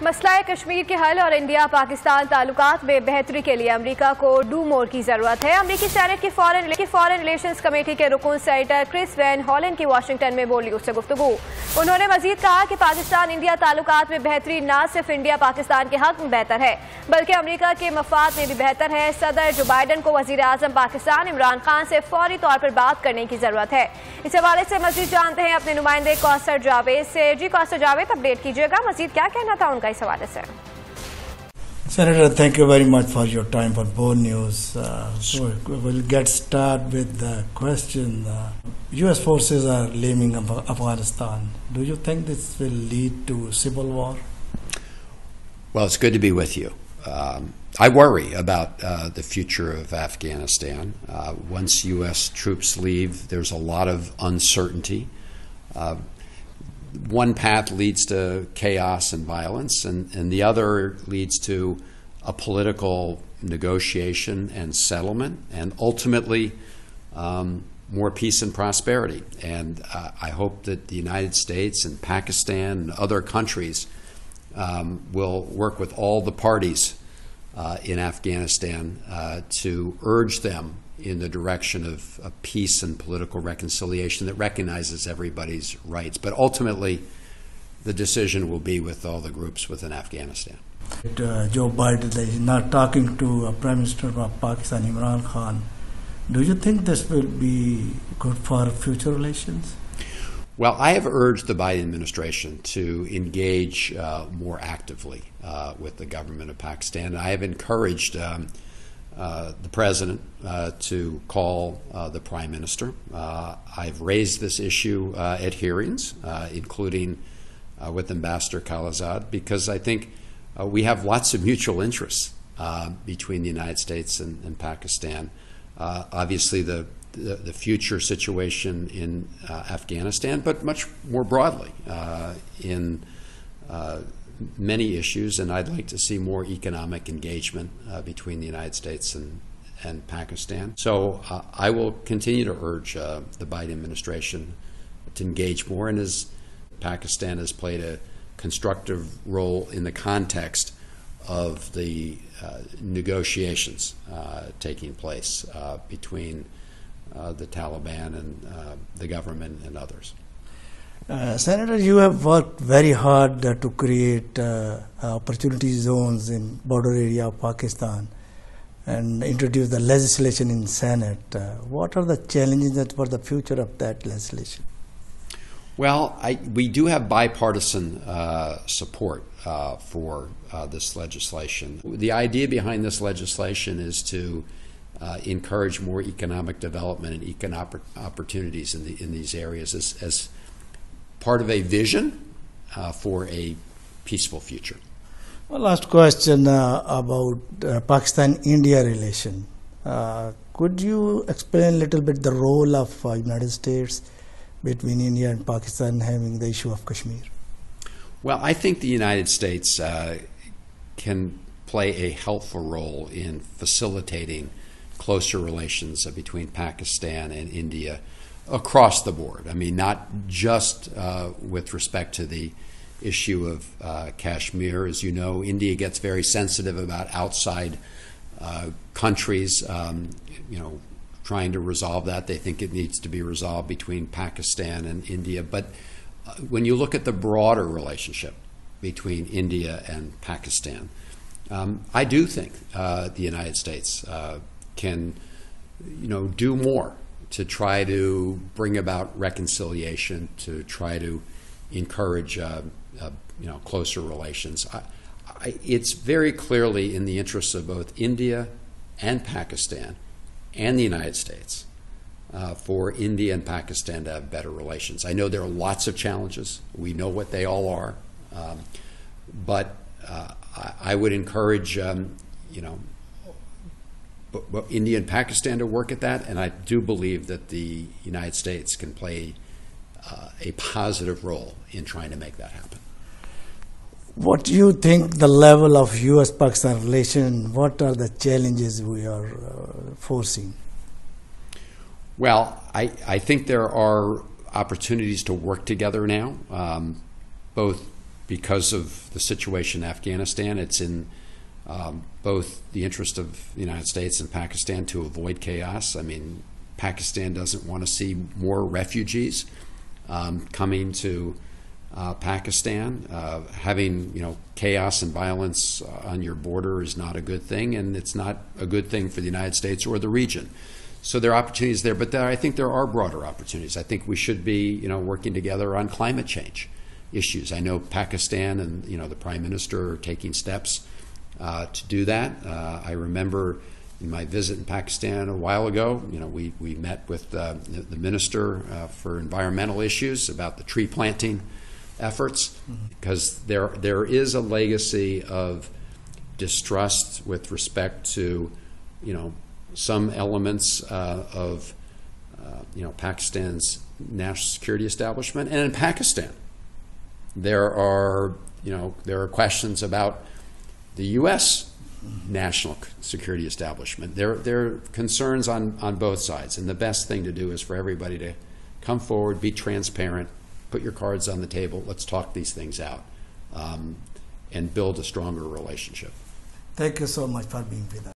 मसला कश्मीर के हल और इंडिया पाकिस्तान ताल्लुकात में बेहतरी के लिए अमेरिका को डू मोर की जरूरत है। अमेरिकी सेनेट की फॉरेन रिलेशंस कमेटी के रुकन सेनेटर क्रिस वैन हॉलन की वाशिंगटन में बोली उससे गुफ्तगू। उन्होंने मजीद कहा कि पाकिस्तान इंडिया ताल्लुकात में बेहतरी न सिर्फ इंडिया पाकिस्तान के हक में बेहतर है बल्कि अमेरिका के मफाद में भी बेहतर है। सदर जो बाइडन को वजीर आजम पाकिस्तान इमरान खान से फौरी तौर पर बात करने की जरूरत है। इस हवाले से मजीद जानते हैं अपने नुमाइंदे कौसर जावेद से। जी कौसर जावेद, अपडेट कीजिएगा, मजीद क्या कहना था उनका इस हवाले से। Senator, thank you very much for your time for Bold News. We'll get started with the question. U.S. forces are leaving Afghanistan. Do you think this will lead to civil war? Well, it's good to be with you. I worry about the future of Afghanistan. Once U.S. troops leave, there's a lot of uncertainty. One path leads to chaos and violence, and the other leads to a political negotiation and settlement, and ultimately more peace and prosperity. And I hope that the United States and Pakistan and other countries will work with all the parties in Afghanistan to urge them in the direction of peace and political reconciliation that recognizes everybody's rights. But ultimately, the decision will be with all the groups within Afghanistan. Joe Biden is not talking to Prime Minister of Pakistan, Imran Khan. Do you think this will be good for future relations? Well, I have urged the Biden administration to engage more actively with the government of Pakistan. I have encouraged the president to call the prime minister. I've raised this issue at hearings, including with Ambassador Khalilzad, because I think we have lots of mutual interests between the United States and Pakistan. Obviously, the future situation in Afghanistan, but much more broadly in many issues, and I'd like to see more economic engagement between the United States and Pakistan. So I will continue to urge the Biden administration to engage more, and as Pakistan has played a constructive role in the context of the negotiations taking place between the Taliban and the government and others. Senator, you have worked very hard to create opportunity zones in border area of Pakistan and introduce the legislation in Senate. What are the challenges for the future of that legislation? Well, we do have bipartisan support for this legislation. The idea behind this legislation is to encourage more economic development and economic opportunities in these areas as part of a vision for a peaceful future. Well, last question about Pakistan-India relation. Could you explain a little bit the role of United States between India and Pakistan having the issue of Kashmir? Well, I think the United States can play a helpful role in facilitating closer relations between Pakistan and India across the board. I mean, not just with respect to the issue of Kashmir. As you know, India gets very sensitive about outside countries, trying to resolve that. They think it needs to be resolved between Pakistan and India. But when you look at the broader relationship between India and Pakistan, I do think the United States can, do more to try to bring about reconciliation, to try to encourage, closer relations. It's very clearly in the interests of both India and Pakistan and the United States for India and Pakistan to have better relations. I know there are lots of challenges. We know what they all are. But I would encourage, India and Pakistan to work at that, and I do believe that the United States can play a positive role in trying to make that happen. What do you think the level of U.S.-Pakistan relation, what are the challenges we are foreseeing? Well, I think there are opportunities to work together now, both because of the situation in Afghanistan, it's in both the interest of the United States and Pakistan to avoid chaos. I mean, Pakistan doesn't want to see more refugees coming to Pakistan. Having chaos and violence on your border is not a good thing, and it's not a good thing for the United States or the region. So there are opportunities there, but I think there are broader opportunities. I think we should be working together on climate change issues. I know Pakistan and the Prime Minister are taking steps to do that. I remember in my visit in Pakistan a while ago, we met with the Minister for Environmental Issues about the tree planting efforts, because there is a legacy of distrust with respect to some elements of Pakistan's national security establishment. And in Pakistan, there are questions about the U.S. national security establishment. There are concerns on both sides, and the best thing to do is for everybody to come forward, be transparent, put your cards on the table, let's talk these things out, and build a stronger relationship. Thank you so much for being with us.